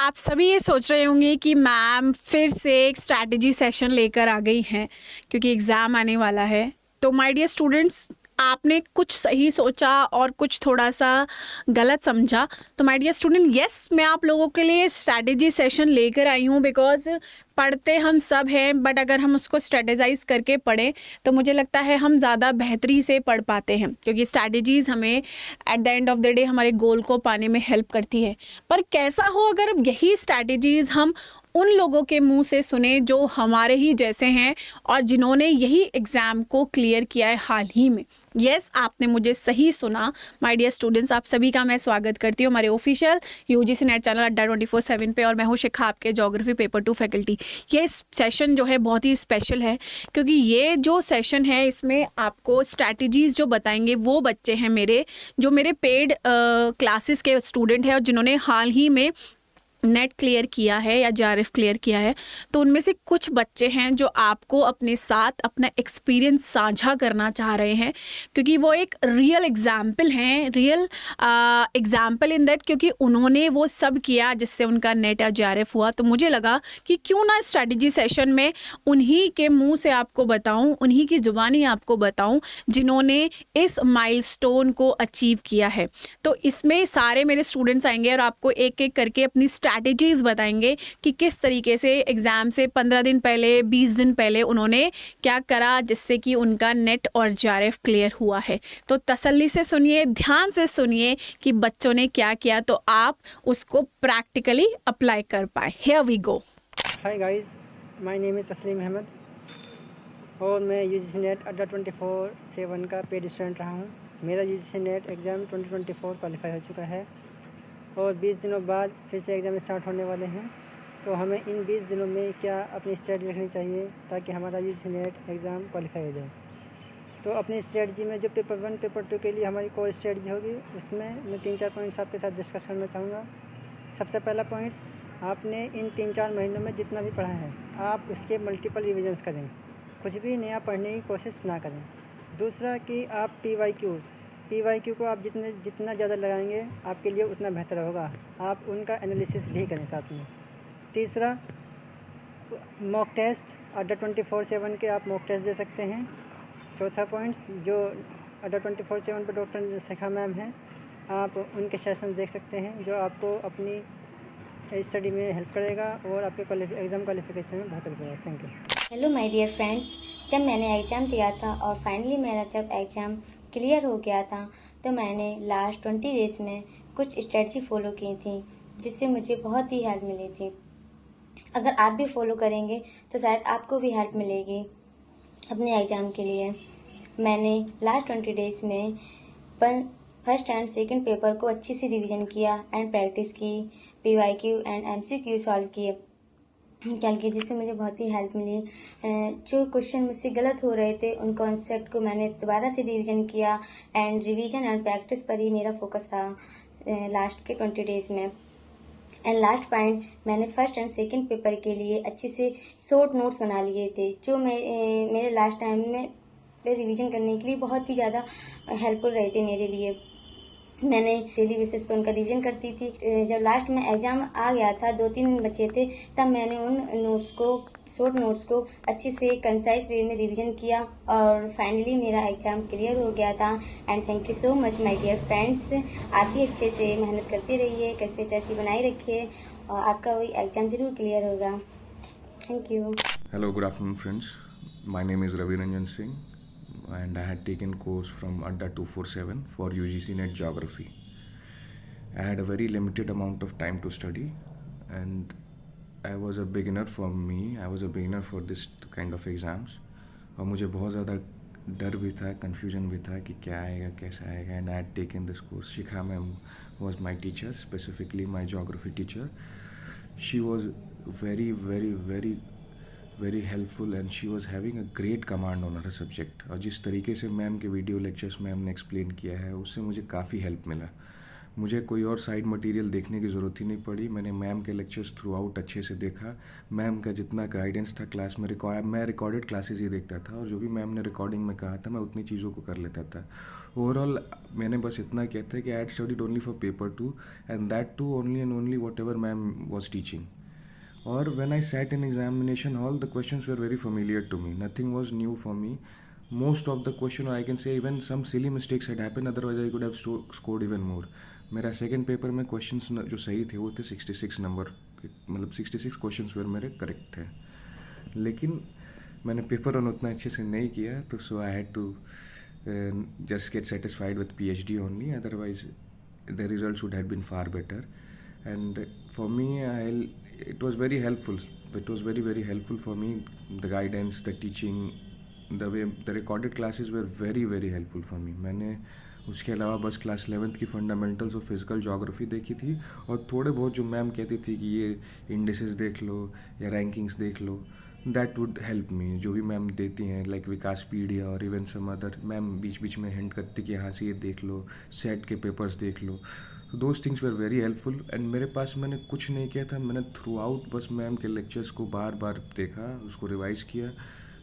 आप सभी ये सोच रहे होंगे कि मैम फिर से एक स्ट्रैटेजी सेशन लेकर आ गई हैं क्योंकि एग्ज़ाम आने वाला है। तो माय डियर स्टूडेंट्स, आपने कुछ सही सोचा और कुछ थोड़ा सा गलत समझा। तो माय डियर स्टूडेंट, यस, मैं आप लोगों के लिए स्ट्रैटेजी सेशन लेकर आई हूँ बिकॉज पढ़ते हम सब हैं, बट अगर हम उसको स्ट्रेटेजाइज करके पढ़ें तो मुझे लगता है हम ज़्यादा बेहतरी से पढ़ पाते हैं, क्योंकि स्ट्रैटेजीज़ हमें at the end of the day हमारे गोल को पाने में हेल्प करती है। पर कैसा हो अगर यही स्ट्रैटेजीज़ हम उन लोगों के मुंह से सुने जो हमारे ही जैसे हैं और जिन्होंने यही एग्ज़ाम को क्लियर किया है हाल ही में। यस, आपने मुझे सही सुना माय डियर स्टूडेंट्स। आप सभी का मैं स्वागत करती हूँ हमारे ऑफिशियल यूजीसी नेट चैनल अड्डा 24/7 पे, और मैं हूँ शिखा, आपके ज्योग्राफी पेपर 2 फैकल्टी। ये सेशन जो है बहुत ही स्पेशल है क्योंकि ये जो सेशन है इसमें आपको स्ट्रैटेजीज़ जो बताएंगे वो बच्चे हैं मेरे, जो मेरे पेड क्लासेस के स्टूडेंट हैं और जिन्होंने हाल ही में नेट क्लियर किया है या जेआरएफ क्लियर किया है। तो उनमें से कुछ बच्चे हैं जो आपको अपने साथ अपना एक्सपीरियंस साझा करना चाह रहे हैं, क्योंकि वो एक रियल एग्जाम्पल हैं, रियल एग्जाम्पल इन दैट, क्योंकि उन्होंने वो सब किया जिससे उनका नेट या जेआरएफ हुआ। तो मुझे लगा कि क्यों ना स्ट्रैटेजी सेशन में उन्हीं के मुंह से आपको बताऊं, उन्हीं की ज़ुबानी आपको बताऊं जिन्होंने इस माइलस्टोन को अचीव किया है। तो इसमें सारे मेरे स्टूडेंट्स आएंगे और आपको एक एक करके अपनी स्ट्रैटेजीज़ बताएंगे कि किस तरीके से एग्ज़ाम से 15 दिन पहले, 20 दिन पहले उन्होंने क्या करा जिससे कि उनका नेट और जेआरएफ क्लियर हुआ है। तो तसल्ली से सुनिए, ध्यान से सुनिए कि बच्चों ने क्या किया, तो आप उसको प्रैक्टिकली अप्लाई कर पाए। Here we go. Hi guys, my name is Taslim Ahmed और मैं यूजीसी नेट अड्डा 24/7 का पेड स्टूडेंट रहा हूँ। मेरा यूजीसी नेट एग्ज़ाम 2024 क्वालिफाई हो चुका है और 20 दिनों बाद फिर से एग्ज़ाम स्टार्ट होने वाले हैं। तो हमें इन 20 दिनों में क्या अपनी स्ट्रेटजी रखनी चाहिए ताकि हमारा यूजीसी नेट एग्ज़ाम क्वालिफाई हो जाए। तो अपनी स्ट्रेटजी में जो पेपर 1 पेपर 2 के लिए हमारी कोर स्ट्रेटजी होगी, उसमें मैं 3-4 पॉइंट्स आपके साथ डिस्कस करना चाहूँगा। सबसे पहला पॉइंट्स, आपने इन 3-4 महीनों में जितना भी पढ़ा है आप उसके मल्टीपल रिविजन्स करें, कुछ भी नया पढ़ने की कोशिश ना करें। दूसरा कि आप पीवाईक्यू को आप जितना ज़्यादा लगाएंगे आपके लिए उतना बेहतर होगा। आप उनका एनालिसिस भी करें साथ में। तीसरा, मॉक टेस्ट अड्डा 24/7 के आप मॉक टेस्ट दे सकते हैं। चौथा पॉइंट्स, जो अड्डा 24/7 पर डॉक्टर शिखा मैम हैं, आप उनके सेशन देख सकते हैं जो आपको अपनी स्टडी में हेल्प करेगा और आपके एग्ज़ाम क्वालिफिकेशन में बहुत हेल्प करेगा। Thank you. Hello my dear friends, जब मैंने एग्ज़ाम दिया था और फाइनली मेरा जब एग्ज़ाम क्लियर हो गया था तो मैंने लास्ट 20 डेज़ में कुछ स्ट्रेटजी फॉलो की थी जिससे मुझे बहुत ही हेल्प मिली थी। अगर आप भी फॉलो करेंगे तो शायद आपको भी हेल्प मिलेगी अपने एग्ज़ाम के लिए। मैंने लास्ट 20 डेज़ में फर्स्ट एंड सेकंड पेपर को अच्छी से रिवीजन किया एंड प्रैक्टिस की, पीवाईक्यू एंड एमसीक्यू सॉल्व किए जिससे मुझे बहुत ही हेल्प मिली। जो क्वेश्चन मुझसे गलत हो रहे थे उन कॉन्सेप्ट को मैंने दोबारा से रिवीजन किया एंड रिवीजन एंड प्रैक्टिस पर ही मेरा फोकस रहा लास्ट के 20 डेज़ में। एंड लास्ट पॉइंट, मैंने फर्स्ट एंड सेकंड पेपर के लिए अच्छे से शॉर्ट नोट्स बना लिए थे जो मेरे लास्ट टाइम में रिवीजन करने के लिए बहुत ही ज़्यादा हेल्पफुल रहे थे मेरे लिए। मैंने डेली बेसिस पे उनका रिवीजन करती थी। जब लास्ट में एग्ज़ाम आ गया था, 2-3 दिन बचे थे, तब मैंने उन नोट्स को, शॉर्ट नोट्स को अच्छे से कंसाइज वे में रिवीजन किया और फाइनली मेरा एग्ज़ाम क्लियर हो गया था। And thank you so much my dear friends. आप भी अच्छे से मेहनत करते रहिए, कंसिस्टेंसी बनाए रखिए और आपका वही एग्ज़ाम ज़रूर क्लियर होगा। Thank you. Hello, good afternoon friends. My name is Ravi Ranjan Singh and I had taken course from Adda 247 for UGC NET Geography. I had a very limited amount of time to study and I was a beginner for me. I was a beginner for this kind of exams और मुझे बहुत ज़्यादा डर भी था, confusion भी था कि क्या आएगा, कैसा आएगा। And I had taken this course. Shikha ma'am was my teacher, specifically my geography teacher. She was very, very, very very helpful and she was having a great command on her subject. और जिस तरीके से ma'am के video lectures में हमने explain किया है उससे मुझे काफ़ी हेल्प मिला. मुझे कोई और साइड मटेरियल देखने की ज़रूरत ही नहीं पड़ी। मैंने मैम के लेक्चर्स थ्रू आउट अच्छे से देखा। मैम का जितना गाइडेंस था क्लास में, मैं रिकॉर्डेड क्लासेस ही देखता था और जो भी मैम ने रिकॉर्डिंग में कहा था मैं उतनी चीज़ों को कर लेता था। ओवरऑल मैंने बस इतना किया था कि I had studied only for paper 2 and that too only and only whatever ma'am was teaching. Or when I sat in examination hall, the questions were very familiar to me. Nothing was new for me. Most of the question, or I can say even some silly mistakes had happened, otherwise I could have scored even more. मेरा second paper में questions जो सही थे वो थे 66 number, मतलब 66 questions वे मेरे correct थे। लेकिन मैंने पेपर वन उतना अच्छे से नहीं किया, तो so I had to just get satisfied with PhD only, otherwise the results would have been far better. And for me, it was very helpful. It was very, very helpful for me. The guidance, the teaching, the way the recorded classes were very, very helpful for me. मैंने उसके अलावा बस class 11th की fundamentals of physical geography देखी थी और थोड़े बहुत जो मैम कहती थी कि ये इंडिसेस देख लो या रैंकिंग्स देख लो, दैट वुड हेल्प मी। जो भी मैम देती हैं लाइक विकासपीडिया और इवन सम अदर, मैम बीच बीच में हिंट करती कि यहाँ से ये देख लो, सेट के पेपर्स देख लो, those things were very helpful. And मेरे पास मैंने कुछ नहीं किया था, मैंने थ्रू आउट बस मैम के लेक्चर्स को बार बार देखा, उसको रिवाइज किया,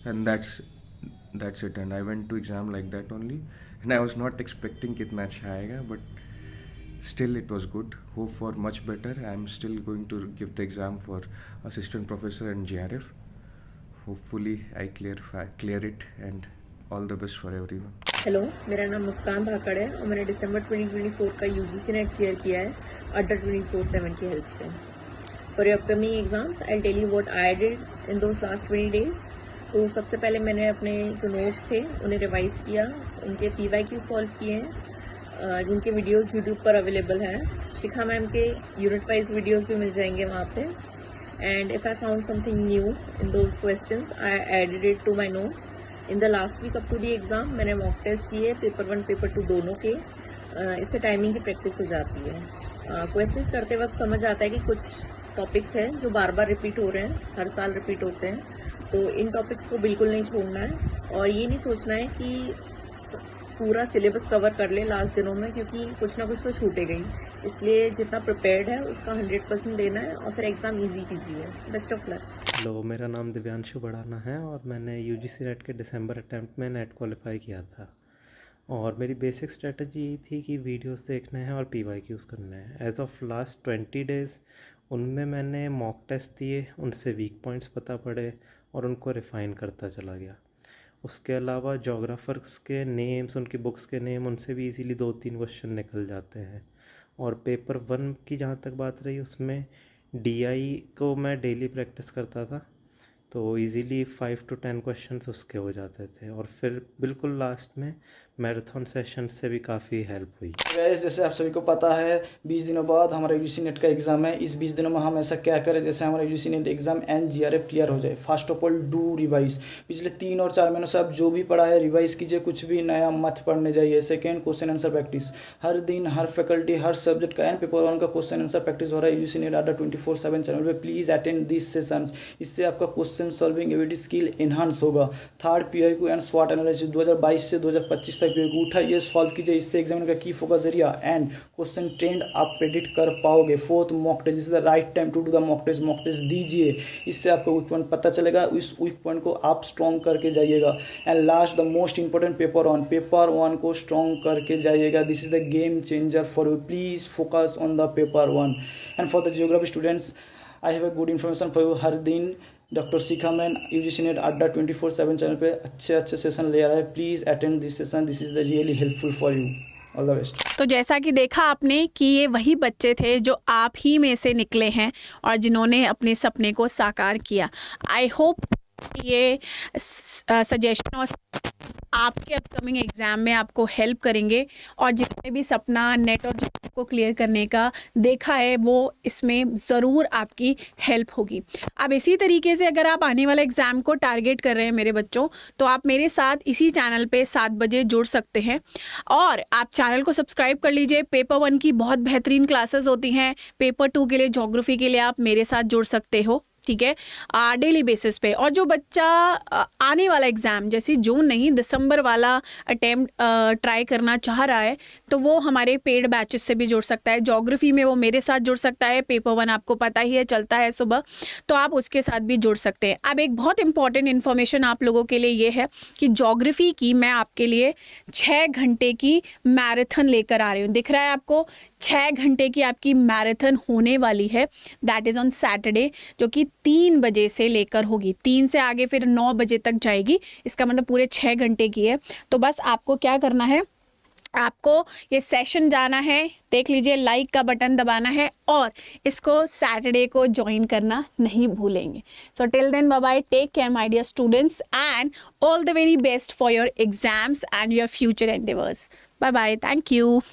and that's it. And I went to exam like that only, and I was not expecting कितना अच्छा आएगा, but still it was good. Hope for much better. I am still going to give the exam for assistant professor and JRF. Hopefully I clear it and all the best for everyone. Hello, मेरा नाम मुस्कान धाकड़ है और मैंने दिसंबर 2024 का UGC net clear किया है अड्डा 24/7 की हेल्प से। For your upcoming exams I tell you what I did in those last 20 days. तो सबसे पहले मैंने अपने जो नोट्स थे उन्हें रिवाइज किया, उनके PYQ सॉल्व किए हैं, जिनके वीडियोस यूट्यूब पर अवेलेबल हैं। शिखा मैम के यूनिट वाइज वीडियोस भी मिल जाएंगे वहाँ पे। And if I found something new in those questions I added it to my notes. In the last week up to the exam मैंने मॉक टेस्ट दिए पेपर 1 पेपर 2 दोनों के। इससे टाइमिंग की प्रैक्टिस हो जाती है। क्वेश्चंस करते वक्त समझ आता है कि कुछ टॉपिक्स हैं जो बार बार रिपीट हो रहे हैं, हर साल रिपीट होते हैं, तो इन टॉपिक्स को बिल्कुल नहीं छोड़ना है और ये नहीं सोचना है कि पूरा सिलेबस कवर कर ले लास्ट दिनों में, क्योंकि कुछ ना कुछ तो छूटेगा ही। इसलिए जितना प्रिपेयर्ड है उसका 100% देना है और फिर एग्ज़ाम ईजी कीजिए। Best of luck. हेलो, मेरा नाम दिव्यांशु बड़ाना है और मैंने UGC नेट के दिसंबर अटैम्प्ट में नेट क्वालिफाई किया था। और मेरी बेसिक स्ट्रेटजी ये थी कि वीडियोस देखने हैं और PYQs करने हैं। एज ऑफ लास्ट 20 डेज़ उनमें मैंने मॉक टेस्ट दिए, उनसे वीक पॉइंट्स पता पड़े और उनको रिफ़ाइन करता चला गया। उसके अलावा जोग्राफर्स के नेम्स, उनकी बुक्स के नेम, उनसे भी इजीली 2-3 क्वेश्चन निकल जाते हैं। और पेपर 1 की जहाँ तक बात रही, उसमें DI को मैं डेली प्रैक्टिस करता था, तो इजीली 5 to 10 क्वेश्चंस उसके हो जाते थे। और फिर बिल्कुल लास्ट में मैराथन सेशन से भी काफ़ी हेल्प हुई। गाइस, जैसे आप सभी को पता है 20 दिनों बाद हमारा UGC नेट का एग्ज़ाम है। इस 20 दिनों में हम ऐसा क्या करें जैसे हमारा UGC net exam and GRF clear हो जाए। First of all do revise. पिछले 3 और 4 महीनों से आप जो भी पढ़ा है रिवाइज कीजिए, कुछ भी नया मत पढ़ने जाइए। Second, question answer practice. हर दिन हर फैकल्टी हर सब्जेक्ट का एंड पेपर 1 का क्वेश्चन आंसर प्रैक्टिस हो रहा है UGC नेट अड्डा 24/7 चैनल पे। Please attend this sessions. इससे आपका question solving ability skill enhance होगा। Third, PYQ and SWOT analysis 2022 से 2025 तक PYQ उठाइए, सॉल्व कीजिए। इससे एग्जामिनर का की focus area and question trend आप प्रेडिक्ट कर पाओगे। Fourth, mock test. Is the right time to do the mock test. Mock test दीजिए, इससे आपको वीक पॉइंट पता चलेगा, उस वीक पॉइंट को आप स्ट्रॉन्ग करके जाइएगा। And last, the most important, paper 1 को स्ट्रॉन्ग करके जाइएगा। This is the game changer for you. Please focus on the paper 1। And for the geography students, I have a good information for you. हर दिन doctor Shikha ma'am UGC net Adda 24/7 channel पे अच्छे session ले रहा है। Please attend this session. This is the really helpful for you. All the best. तो जैसा कि देखा आपने कि ये वही बच्चे थे जो आप ही में से निकले हैं और जिन्होंने अपने सपने को साकार किया। आई होप ये सजेशन और आपके अपकमिंग एग्ज़ाम में आपको हेल्प करेंगे और जितने भी सपना नेट और JEE को क्लियर करने का देखा है वो इसमें ज़रूर आपकी हेल्प होगी। अब इसी तरीके से अगर आप आने वाले एग्ज़ाम को टारगेट कर रहे हैं मेरे बच्चों, तो आप मेरे साथ इसी चैनल पे 7 बजे जुड़ सकते हैं और आप चैनल को सब्सक्राइब कर लीजिए। पेपर 1 की बहुत बेहतरीन क्लासेस होती हैं। पेपर 2 के लिए ज्योग्राफी के लिए आप मेरे साथ जुड़ सकते हो। ठीक है, डेली बेसिस पे। और जो बच्चा आने वाला एग्ज़ाम जैसे जून नहीं दिसंबर वाला अटेम्प्ट ट्राई करना चाह रहा है तो वो हमारे पेड बैचेस से भी जुड़ सकता है। ज्योग्राफी में वो मेरे साथ जुड़ सकता है, पेपर 1 आपको पता ही है चलता है सुबह, तो आप उसके साथ भी जुड़ सकते हैं। अब एक बहुत इंपॉर्टेंट इन्फॉर्मेशन आप लोगों के लिए ये है कि ज्योग्राफी की मैं आपके लिए 6 घंटे की मैराथन लेकर आ रही हूँ। दिख रहा है आपको, 6 घंटे की आपकी मैराथन होने वाली है। दैट इज़ ऑन सैटरडे, जो कि 3 बजे से लेकर होगी, 3 से आगे फिर 9 बजे तक जाएगी। इसका मतलब पूरे 6 घंटे की है। तो बस आपको क्या करना है, आपको ये सेशन जाना है, देख लीजिए, लाइक का बटन दबाना है और इसको सैटरडे को ज्वाइन करना नहीं भूलेंगे। So till then bye bye, take care my dear students and all the very best for your exams and your future endeavours. Bye bye, thank you.